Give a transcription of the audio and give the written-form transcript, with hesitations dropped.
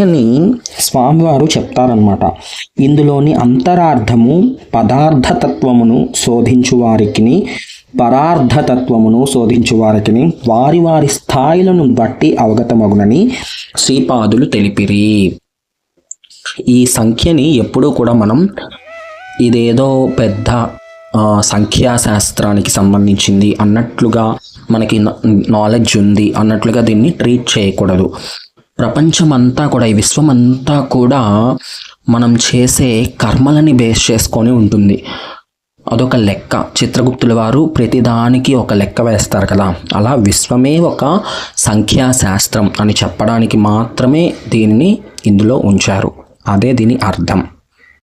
సంఖ్యని స్వామివారు చెప్తారనమాట. ఇందులోని అంతరార్థము పదార్థతత్వమును శోధించు వారికి, పరార్థతత్వమును శోధించు వారికి వారి వారి స్థాయిలను బట్టి అవగతమగునని శ్రీపాదులు తెలిపిరి. ఈ సంఖ్యని ఎప్పుడూ కూడా మనం ఇదేదో పెద్ద సంఖ్యాశాస్త్రానికి సంబంధించింది అన్నట్లుగా, మనకి నాలెడ్జ్ ఉంది అన్నట్లుగా దీన్ని ట్రీట్ చేయకూడదు. ప్రపంచమంతా కూడా, ఈ విశ్వమంతా కూడా మనం చేసే కర్మలని బేస్ చేసుకొని ఉంటుంది. అదొక లెక్క. చిత్రగుప్తుల వారు ప్రతిదానికి ఒక లెక్క వేస్తారు కదా, అలా విశ్వమే ఒక సంఖ్యాశాస్త్రం అని చెప్పడానికి మాత్రమే దీనిని ఇందులో ఉంచారు. అదే దీని అర్థం.